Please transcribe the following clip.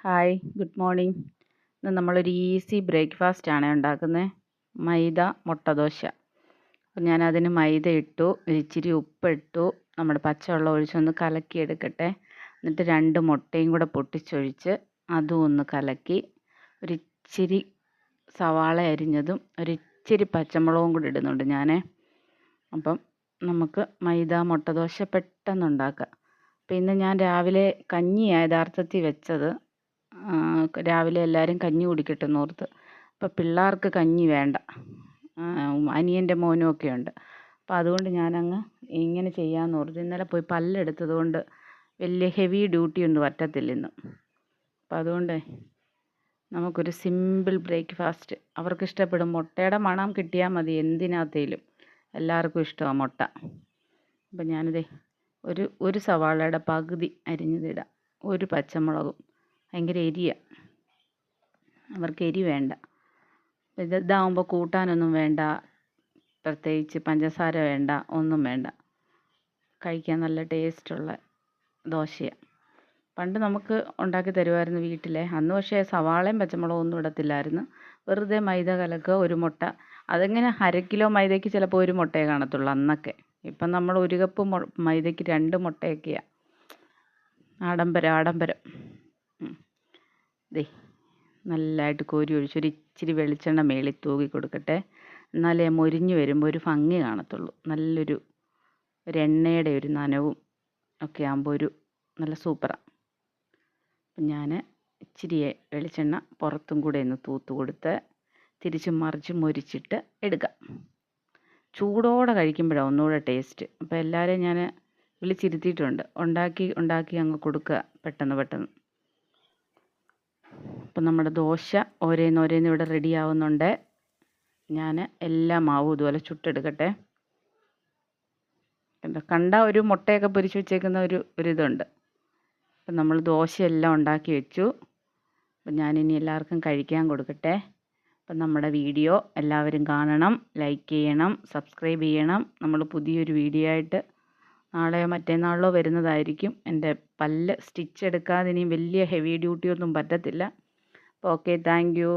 Hi, good morning. ഇന്ന് നമ്മളൊരു easy ബ്രേക്ക്ഫാസ്റ്റാണ് ഉണ്ടാക്കുന്നത്. മൈദ മുട്ട ദോശ. അപ്പം ഞാനതിന് മൈദ ഇട്ടു, ഇച്ചിരി ഉപ്പിട്ടു, നമ്മുടെ പച്ചവെള്ളം ഒഴിച്ചൊന്ന് കലക്കിയെടുക്കട്ടെ. എന്നിട്ട് 2 മുട്ടയും കൂടെ പൊട്ടിച്ചൊഴിച്ച് അതും ഒന്ന് കലക്കി, ഒരിച്ചിരി സവാള അരിഞ്ഞതും ഒരിച്ചിരി പച്ചമുളകും കൂടി ഇടുന്നുണ്ട് ഞാൻ. അപ്പം നമുക്ക് മൈദ മുട്ട ദോശ പെട്ടെന്ന് ഉണ്ടാക്കാം. അപ്പം ഇന്ന് ഞാൻ രാവിലെ കഞ്ഞിയാണ് യഥാർത്ഥത്തിൽ വെച്ചത്. രാവിലെ എല്ലാവരും കഞ്ഞി കുടിക്കട്ടെന്ന് ഓർത്ത്. അപ്പോൾ പിള്ളേർക്ക് കഞ്ഞി വേണ്ട, അനിയൻ്റെ മോനും ഒക്കെ ഉണ്ട്. അപ്പോൾ അതുകൊണ്ട് ഞാനങ്ങ് ഇങ്ങനെ ചെയ്യാമെന്ന് ഓർത്തു. ഇന്നലെ പോയി പല്ലെടുത്തത് കൊണ്ട് വലിയ ഹെവി ഡ്യൂട്ടി ഒന്നും പറ്റത്തില്ല ഇന്ന്. അപ്പോൾ അതുകൊണ്ട് നമുക്കൊരു സിമ്പിൾ ബ്രേക്ക്ഫാസ്റ്റ് അവർക്ക് ഇഷ്ടപ്പെടും. മുട്ടയുടെ മണം കിട്ടിയാൽ മതി എന്തിനകത്തേലും, എല്ലാവർക്കും ഇഷ്ടമാണ് മുട്ട. അപ്പം ഞാനിതേ ഒരു സവാളയുടെ പകുതി അരിഞ്ഞതിടാം, ഒരു പച്ചമുളകും. ഭയങ്കര എരിയാണ്, അവർക്ക് എരി വേണ്ട. ഇതാകുമ്പോൾ കൂട്ടാനൊന്നും വേണ്ട, പ്രത്യേകിച്ച് പഞ്ചസാര വേണ്ട, ഒന്നും വേണ്ട. കഴിക്കാൻ നല്ല ടേസ്റ്റുള്ള ദോശയാണ്. പണ്ട് നമുക്ക് ഉണ്ടാക്കി തരുമായിരുന്നു വീട്ടിലെ. അന്ന് പക്ഷേ സവാളയും പച്ചമുളകും ഒന്നും ഇടത്തില്ലായിരുന്നു. വെറുതെ മൈദ കലക്കുക, ഒരു മുട്ട. അതെങ്ങനെ 1/2 കിലോ മൈദയ്ക്ക് ചിലപ്പോൾ ഒരു മുട്ടയെ കാണത്തുള്ളൂ അന്നൊക്കെ. ഇപ്പം നമ്മൾ 1 കപ്പ് മൈദയ്ക്ക് 2 മുട്ടയൊക്കെയാണ്. ആഡംബരം. ദേ നല്ലതായിട്ട് കോരി ഒഴിച്ച് ഒരിച്ചിരി വെളിച്ചെണ്ണ മേളിൽ തൂകി കൊടുക്കട്ടെ. എന്നാലേ മൊരിഞ്ഞ് വരുമ്പോൾ ഒരു ഭംഗി കാണത്തുള്ളൂ. നല്ലൊരു എണ്ണയുടെ ഒരു നനവും ഒക്കെ ആകുമ്പോൾ നല്ല സൂപ്പറാണ്. അപ്പം ഞാൻ ഇച്ചിരി വെളിച്ചെണ്ണ പുറത്തും കൂടെ ഒന്ന് തൂത്ത് കൊടുത്ത് തിരിച്ചും മറിച്ചും മൊരിച്ചിട്ട് എടുക്കാം. ചൂടോടെ കഴിക്കുമ്പോഴാണ് ഒന്നുകൂടെ ടേസ്റ്റ്. അപ്പോൾ എല്ലാവരെയും ഞാൻ വിളിച്ചിരുത്തിയിട്ടുണ്ട്. ഉണ്ടാക്കി അങ്ങ് കൊടുക്കുക പെട്ടെന്ന്. അപ്പം നമ്മുടെ ദോശ ഓരോന്നോരോന്ന് ഇവിടെ റെഡി ആവുന്നുണ്ട്. ഞാൻ എല്ലാ മാവും ഇതുപോലെ ചുട്ടെടുക്കട്ടെ. കണ്ട ഒരു മുട്ടയൊക്കെ പൊരിച്ച് വെച്ചേക്കുന്ന ഒരിതുണ്ട്. അപ്പം നമ്മൾ ദോശയെല്ലാം ഉണ്ടാക്കി വെച്ചു. അപ്പം ഞാനിനി എല്ലാവർക്കും കഴിക്കാൻ കൊടുക്കട്ടെ. അപ്പം നമ്മുടെ വീഡിയോ എല്ലാവരും കാണണം, ലൈക്ക് ചെയ്യണം, സബ്സ്ക്രൈബ് ചെയ്യണം. നമ്മൾ പുതിയൊരു വീഡിയോ ആയിട്ട് നാളെയോ മറ്റന്നാളിലോ വരുന്നതായിരിക്കും. എൻ്റെ പല്ല് സ്റ്റിച്ച് എടുക്കാതെ ഇനി വലിയ ഹെവി ഡ്യൂട്ടി ഒന്നും പറ്റത്തില്ല. അപ്പോൾ ഓക്കെ, താങ്ക് യു.